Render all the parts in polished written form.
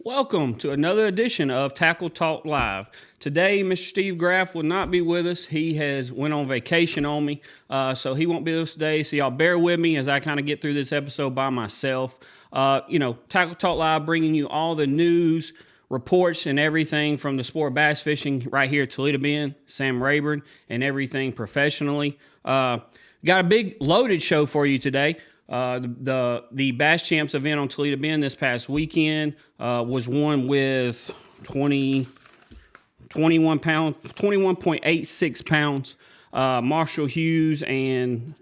Welcome to another edition of Tackle Talk Live. Today, Mr. Steve Graff will not be with us. He has went on vacation on me, so he won't be with us today. So y'all bear with me as I kind of get through this episode by myself. Tackle Talk Live bringing you all the news, reports, and everything from the sport of bass fishing right here at Toledo Bend, Sam Rayburn, and everything professionally. Got a big loaded show for you today. The Bass Champs event on Toledo Bend this past weekend was won with 21.86 pounds. Marshall Hughes and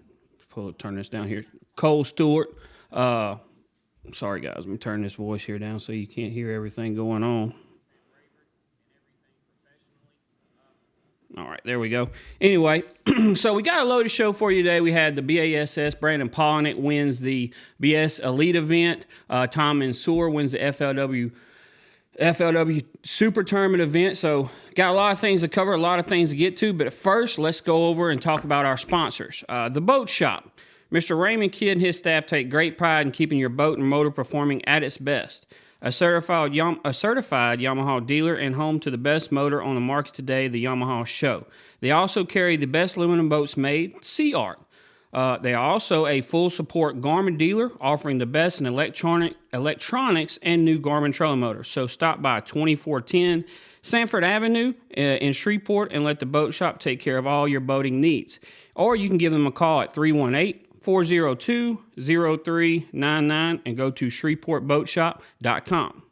turn this down here. Cole Stewart. Sorry guys, let me turn this voice here down so you can't hear everything going on. All right, there we go. Anyway, so we got a loaded show for you today. We had the BASS. Brandon Polnick wins the BS Elite event. Tom Mansour wins the FLW Super Tournament event. So got a lot of things to cover, a lot of things to get to. But first, let's go over and talk about our sponsors. The Boat Shop. Mr. Raymond Kidd and his staff take great pride in keeping your boat and motor performing at its best. A certified Yamaha dealer and home to the best motor on the market today, the Yamaha Show. They also carry the best aluminum boats made, Sea Art. They are also a full support Garmin dealer offering the best in electronics and new Garmin trolling motors. So stop by 2410 Sanford Avenue in Shreveport and let the Boat Shop take care of all your boating needs. Or you can give them a call at 318-402-0399 and go to shreveportboatshop.com.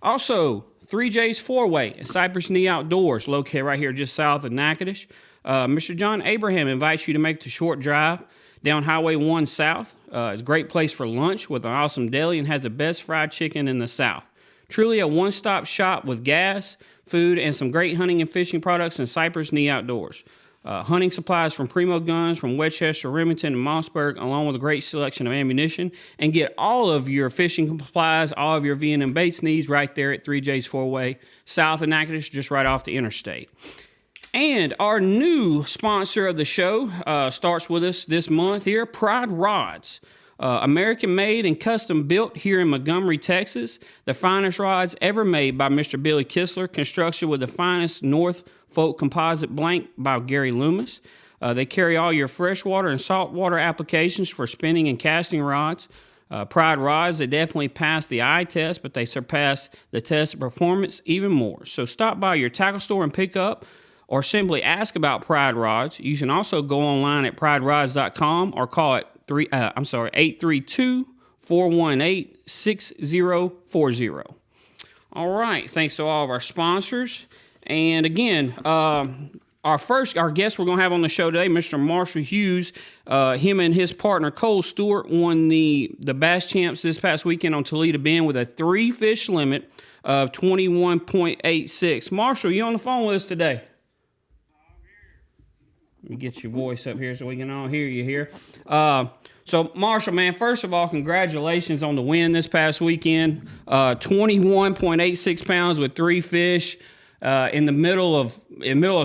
Also, 3J's Four-Way at Cypress Knee Outdoors, located right here just south of Natchitoches. Mr. John Abraham invites you to make the short drive down Highway 1 South. It's a great place for lunch with an awesome deli and has the best fried chicken in the South. Truly a one-stop shop with gas, food, and some great hunting and fishing products in Cypress Knee Outdoors. Hunting supplies from Primo Guns, from Westchester, Remington, and Mossberg, along with a great selection of ammunition. And get all of your fishing supplies, all of your V&M baits needs right there at 3J's Four-Way, south of Natchitoches, just right off the interstate. And our new sponsor of the show starts with us this month here, Pride Rods. American-made and custom-built here in Montgomery, Texas. The finest rods ever made by Mr. Billy Kistler. Construction with the finest Norfolk composite blank by Gary Loomis. They carry all your freshwater and saltwater applications for spinning and casting rods. Pride rods, they definitely pass the eye test, but they surpass the test of performance even more. So stop by your tackle store and pick up, or simply ask about Pride rods. You can also go online at priderods.com or call it 832-418-6040. All right, thanks to all of our sponsors. And again, our guest we're going to have on the show today, Mr. Marshall Hughes. Him and his partner, Cole Stewart, won the Bass Champs this past weekend on Toledo Bend with a 3-fish limit of 21.86. Marshall, you on the phone with us today? Let me get your voice up here so we can all hear you here. So, Marshall, man, first of all, congratulations on the win this past weekend. 21.86 pounds with 3 fish in the middle of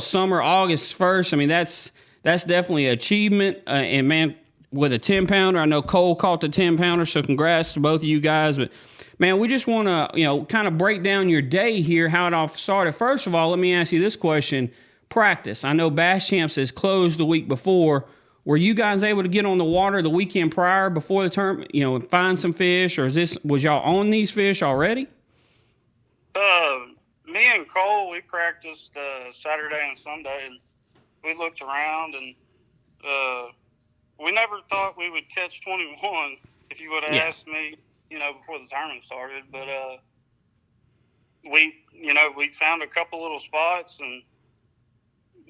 summer, August 1st. I mean, that's definitely an achievement. And, man, with a 10-pounder, I know Cole caught the 10-pounder, so congrats to both of you guys. But, man, we just want to, kind of break down your day here, how it all started. First of all, let me ask you this question. Practice. I know Bass Champs is closed the week before. Were you guys able to get on the water the weekend prior before the tournament, and find some fish, or was y'all on these fish already? Me and Cole, we practiced Saturday and Sunday, and we looked around, and we never thought we would catch 21 if you would have asked me, before the tournament started. But we found a couple little spots and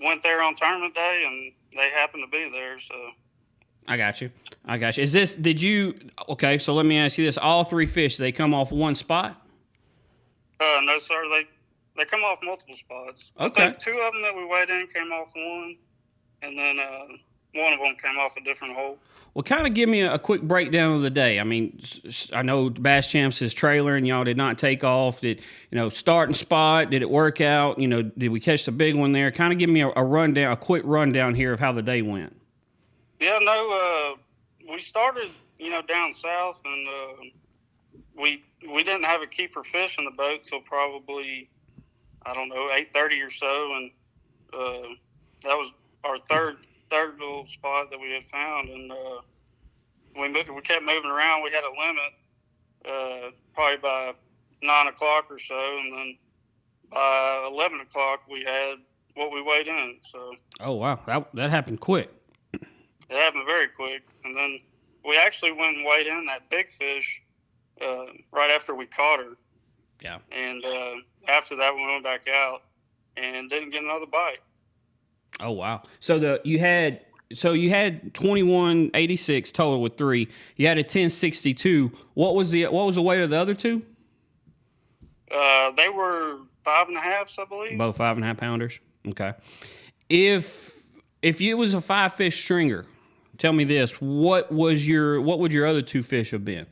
went there on tournament day, and they happened to be there, so. I got you. Okay, so let me ask you this. All 3 fish, they come off one spot? No, sir. They come off multiple spots. Okay. I think 2 of them that we weighed in came off one, and then one of them came off a different hole. Well, kind of give me a quick breakdown of the day. I mean, I know Bass Champs is trailer, and y'all did not take off. Did start and spot? Did it work out? Did we catch the big one there? Kind of give me a rundown, a quick rundown here of how the day went. Yeah, no, we started, down south, and we didn't have a keeper fish in the boat till probably, I don't know, 8:30 or so, and that was our third little spot that we had found, and we kept moving around. We had a limit probably by 9 o'clock or so, and then by 11 o'clock we had what we weighed in. So Oh wow, that happened quick. it happened very quick, and then we actually went and weighed in that big fish right after we caught her. Yeah. And after that, we went back out and didn't get another bite. Oh wow. So you had 2186 total with 3. You had a 1062. What was the weight of the other 2? They were 5.5, I believe. Both 5.5 pounders. Okay. If it was a 5-fish stringer, tell me this: what would your other 2 fish have been?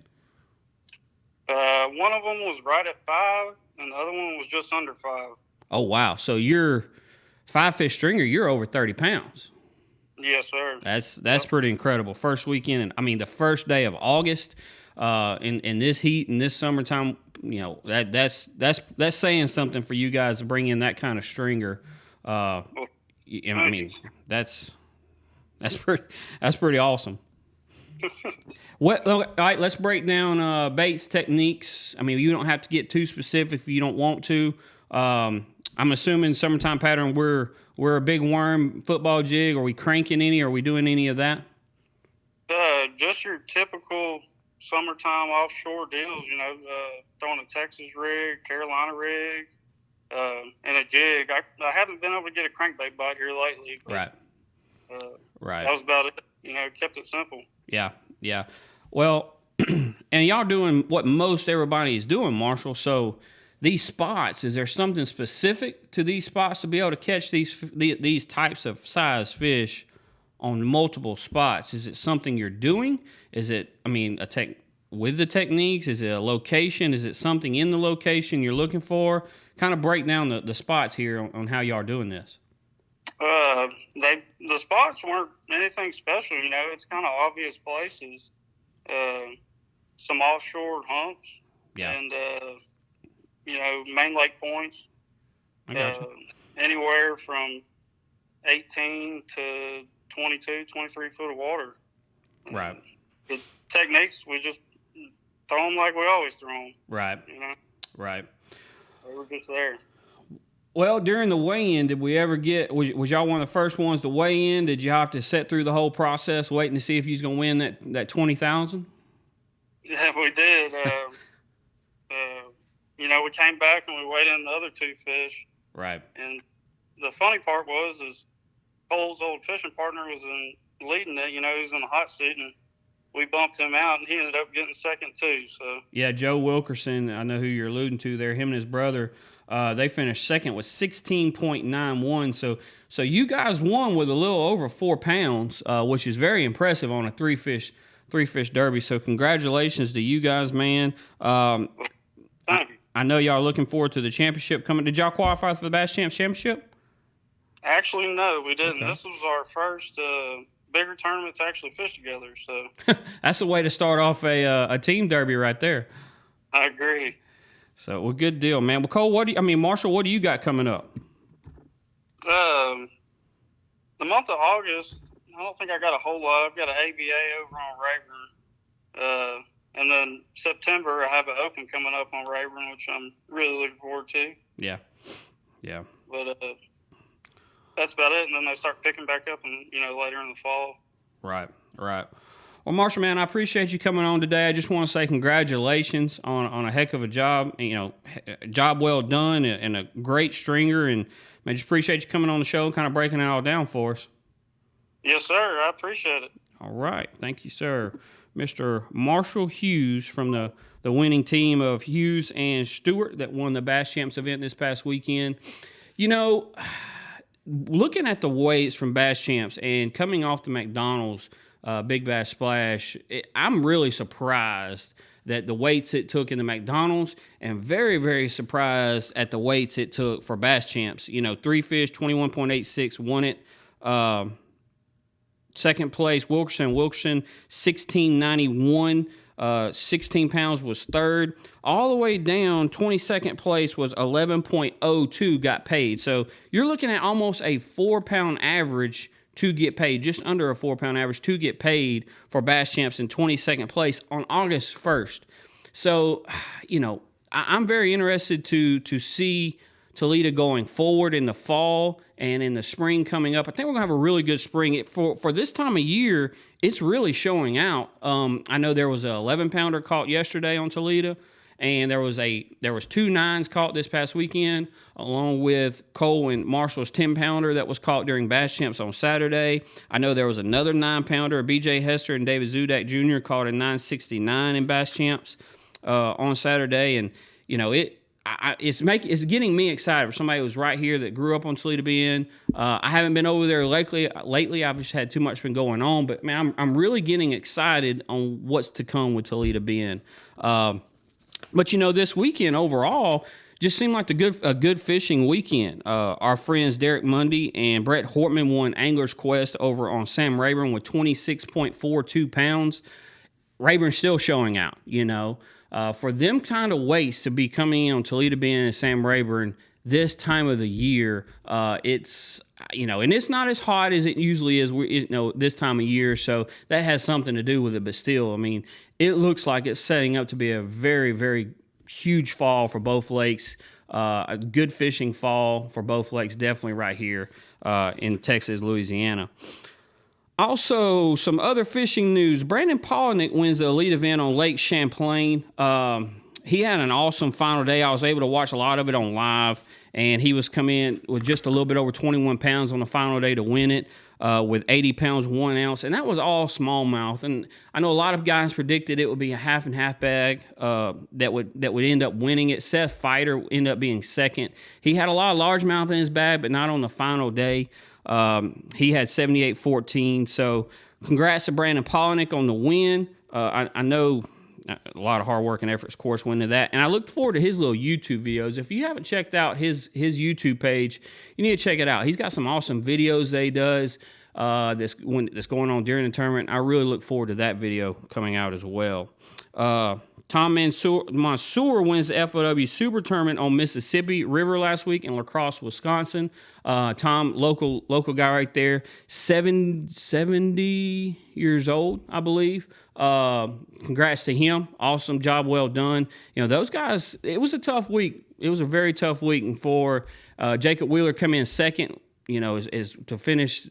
One of them was right at 5, and the other one was just under 5. Oh wow! So your 5-fish stringer, you're over 30 pounds. Yes, sir. That's pretty incredible. First weekend, and I mean the first day of August, in this heat in this summertime, you know that's saying something for you guys to bring in that kind of stringer. I mean that's pretty awesome. All right, let's break down baits techniques. I mean, you don't have to get too specific if you don't want to. I'm assuming summertime pattern. We're a big worm football jig. Are we cranking any? Are we doing any of that? Just your typical summertime offshore deals. You know, throwing a Texas rig, Carolina rig, and a jig. I haven't been able to get a crankbait bite here lately. But, Right. Right. That was about it. You know, kept it simple. Yeah. Well, and y'all doing what most everybody is doing, Marshall. So these spots, is there something specific to these spots to be able to catch these types of size fish on multiple spots? Is it something you're doing? Is it, with the techniques? Is it a location? Is it something in the location you're looking for? Kind of break down the spots here on how y'all are doing this. The spots weren't anything special, you know. It's kind of obvious places. Some offshore humps. Yeah. And, you know, main lake points. I gotcha. Anywhere from 18 to 22, 23 foot of water. Right. The techniques, we just throw them like we always throw them. Right. You know? Right. We were just there. Well, during the weigh-in, did we ever was y'all one of the first ones to weigh in? Did you have to sit through the whole process waiting to see if you was going to win that $20,000? Yeah, we did. You know, we came back and we weighed in the other 2 fish. Right. And the funny part is Cole's old fishing partner was leading it. You know, he was in the hot seat, and we bumped him out, and he ended up getting second too. So yeah, Joe Wilkerson, I know who you're alluding to there. Him and his brother, they finished second with 16.91. So you guys won with a little over 4 pounds, which is very impressive on a three fish derby. So congratulations to you guys, man. thank you. I know y'all are looking forward to the championship coming. Did y'all qualify for the Bass Champs Championship? Actually, no, we didn't. Okay. This was our first bigger tournament to actually fish together. So That's the way to start off a team derby right there. I agree. So, well, good deal, man. Well, Cole, Marshall, what do you got coming up? The month of August, I don't think I got a whole lot. I've got an ABA over on Rayburn. And then September, I have an Open coming up on Rayburn, which I'm really looking forward to. Yeah. But that's about it. And then they start picking back up, and later in the fall. Right. Well, Marshall, man, I appreciate you coming on today. I just want to say congratulations on a heck of a job. Job well done and a great stringer. And I just appreciate you coming on the show and kind of breaking it all down for us. Yes, sir. I appreciate it. All right. Thank you, sir. Mr. Marshall Hughes from the winning team of Hughes and Stewart that won the Bass Champs event this past weekend. Looking at the weights from Bass Champs and coming off the McDonald's Big Bass Splash, I'm really surprised that the weights it took in the McDonald's, and very, very surprised at the weights it took for Bass Champs. 3 fish, 21.86 won it. Second place, Wilkerson, 1691. 16 pounds was third. All the way down, 22nd place was 11.02 got paid. So you're looking at almost a 4-pound average to get paid, just under a 4-pound average to get paid for Bass Champs in 22nd place on August 1st. So, I'm very interested to see Toledo going forward in the fall and in the spring coming up. I think we're going to have a really good spring. For this time of year, it's really showing out. I know there was an 11-pounder caught yesterday on Toledo, and there was 2 9s caught this past weekend, along with Cole and Marshall's 10-pounder that was caught during Bass Champs on Saturday. I know there was another 9-pounder, B.J. Hester and David Zudak Jr. caught a 969 in Bass Champs on Saturday, and it's getting me excited for somebody who's right here that grew up on Toledo Bend. I haven't been over there lately. I've just had too much been going on, but man, I'm really getting excited on what's to come with Toledo Bend. But this weekend overall just seemed like a good fishing weekend. Our friends Derek Mundy and Brett Hortman won Angler's Quest over on Sam Rayburn with 26.42 pounds. Rayburn's still showing out, For them kind of weights to be coming in on Toledo Bend and Sam Rayburn this time of the year, it's, and it's not as hot as it usually is, this time of year, so that has something to do with it. But still, it looks like it's setting up to be a very, very huge fall for both lakes. A good fishing fall for both lakes, definitely right here in Texas, Louisiana. Also, some other fishing news. Brandon Polnick wins the elite event on Lake Champlain. He had an awesome final day. I was able to watch a lot of it on live, and he was coming in with just a little bit over 21 pounds on the final day to win it, with 80 pounds, 1 ounce, and that was all smallmouth. And I know a lot of guys predicted it would be a half and half bag that would end up winning it. Seth Fighter ended up being second. He had a lot of largemouth in his bag, but not on the final day. He had 78.14, so congrats to Brandon Polnick on the win. I know a lot of hard work and efforts, of course, went into that, and I look forward to his little YouTube videos. If you haven't checked out his YouTube page, you need to check it out. He's got some awesome videos that he does that's going on during the tournament. I really look forward to that video coming out as well. Tom Mansour wins the FOW Super Tournament on Mississippi River last week in La Crosse, Wisconsin. Tom, local guy right there, 70 years old, I believe. Congrats to him. Awesome job, well done. Those guys, it was a tough week. It was a very tough week. And for Jacob Wheeler come in second, is to finish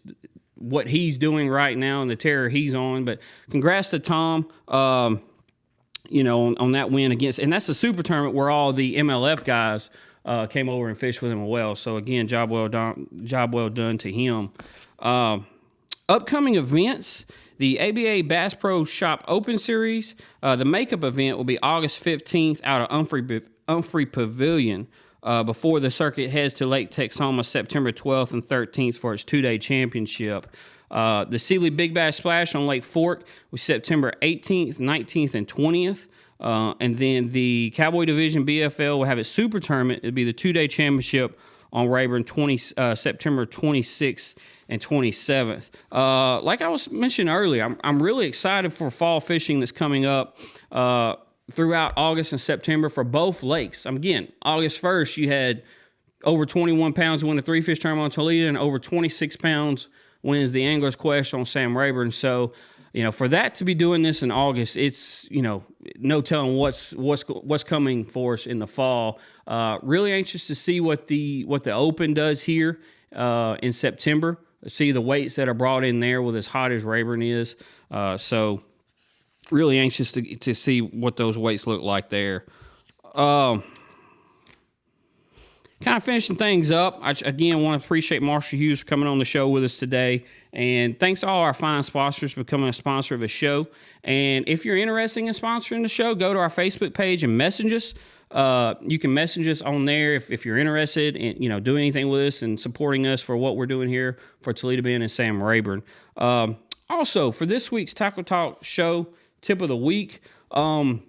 what he's doing right now and the terror he's on. But congrats to Tom. On that win against, and that's the super tournament where all the MLF guys came over and fished with him as well. So again, job well done to him. Upcoming events: the ABA Bass Pro Shop Open Series. The makeup event will be August 15th out of Umphrey Pavilion. Before the circuit heads to Lake Texoma September 12th and 13th for its 2-day championship. The Sealy Big Bass Splash on Lake Fork was September 18th, 19th, and 20th. And then the Cowboy Division BFL will have its super tournament. It'll be the 2-day championship on Rayburn September 26th and 27th. Like I was mentioning earlier, I'm really excited for fall fishing that's coming up throughout August and September for both lakes. Again, August 1st, you had over 21 pounds to win the 3-fish tournament on Toledo, and over 26 pounds wins the Angler's Quest on Sam Rayburn. So, for that to be doing this in August, it's, no telling what's coming for us in the fall. Really anxious to see what the Open does here in September. See the weights that are brought in there with as hot as Rayburn is. So really anxious to see what those weights look like there. Kind of finishing things up, I again want to appreciate Marshall Hughes for coming on the show with us today. And thanks to all our fine sponsors for becoming a sponsor of the show. And if you're interested in sponsoring the show, go to our Facebook page and message us. You can message us on there if you're interested in doing anything with us and supporting us for what we're doing here for Toledo Bend and Sam Rayburn. Also, for this week's Tackle Talk show tip of the week, talking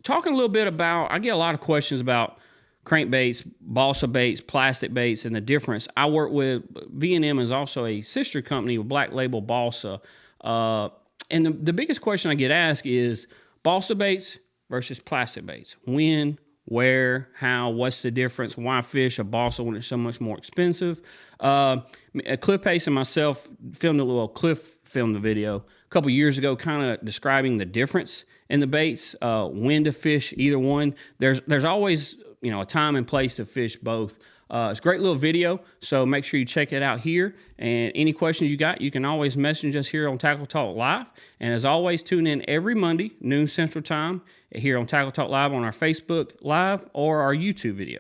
a little bit about, I get a lot of questions about crankbaits, balsa baits, plastic baits, and the difference. I work with V&M is also a sister company with Black Label Balsa. And the biggest question I get asked is Balsa baits versus plastic baits. When, where, how, what's the difference? Why fish a balsa when it's so much more expensive? Cliff Pace and myself filmed a little, Cliff filmed the video a couple years ago kind of describing the difference in the baits, when to fish either one. There's always, a time and place to fish both. It's a great little video, so make sure you check it out here. And any questions you got, you can always message us here on Tackle Talk Live. And as always, tune in every Monday, noon Central Time, here on Tackle Talk Live on our Facebook Live or our YouTube video.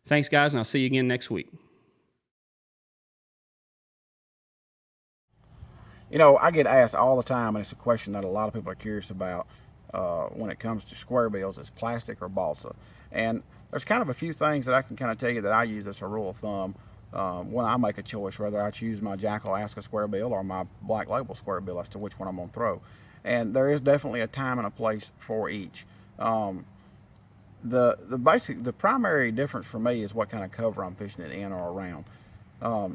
Thanks, guys, and I'll see you again next week. I get asked all the time, and it's a question that a lot of people are curious about when it comes to square bills, is plastic or balsa. And there's kind of a few things that I can kind of tell you that I use as a rule of thumb when I make a choice, whether I choose my Jackal Alaska square bill or my Black Label square bill as to which one I'm going to throw. And there is definitely a time and a place for each. The primary difference for me is what kind of cover I'm fishing it in or around.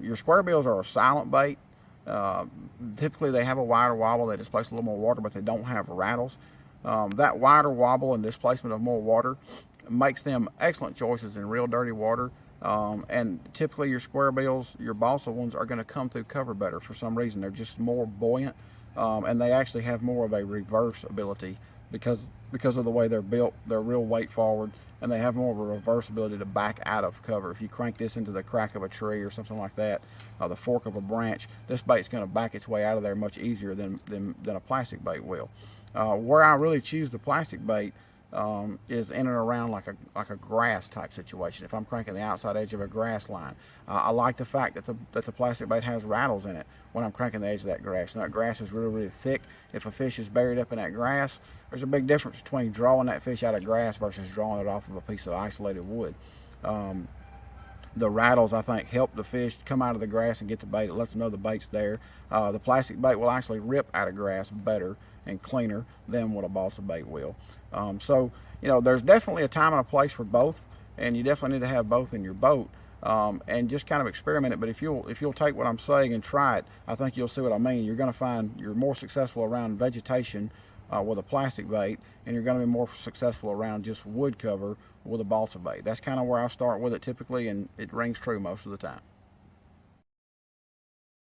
Your square bills are a silent bait. Typically they have a wider wobble, they displace a little more water, but they don't have rattles. That wider wobble and displacement of more water makes them excellent choices in real dirty water. And typically your square bills, your balsa ones, are going to come through cover better for some reason. They're just more buoyant, and they actually have more of a reverse ability because of the way they're built. They're real weight forward, and they have more of a reverse ability to back out of cover. If you crank this into the crack of a tree or something like that, the fork of a branch, this bait's going to back its way out of there much easier than a plastic bait will. Where I really choose the plastic bait is in and around like a grass type situation. If I'm cranking the outside edge of a grass line, I like the fact that the plastic bait has rattles in it when I'm cranking the edge of that grass. And that grass is really, really thick. If a fish is buried up in that grass, there's a big difference between drawing that fish out of grass versus drawing it off of a piece of isolated wood. The rattles, I think, help the fish come out of the grass and get the bait. It lets them know the bait's there. The plastic bait will actually rip out of grass better and cleaner than what a balsa bait will. So there's definitely a time and a place for both, and you definitely need to have both in your boat, and just kind of experiment it. But if you'll take what I'm saying and try it, I think you'll see what I mean. You're going to find you're more successful around vegetation with a plastic bait, and you're going to be more successful around just wood cover with a balsa bait. That's kind of where I start with it typically, and it rings true most of the time.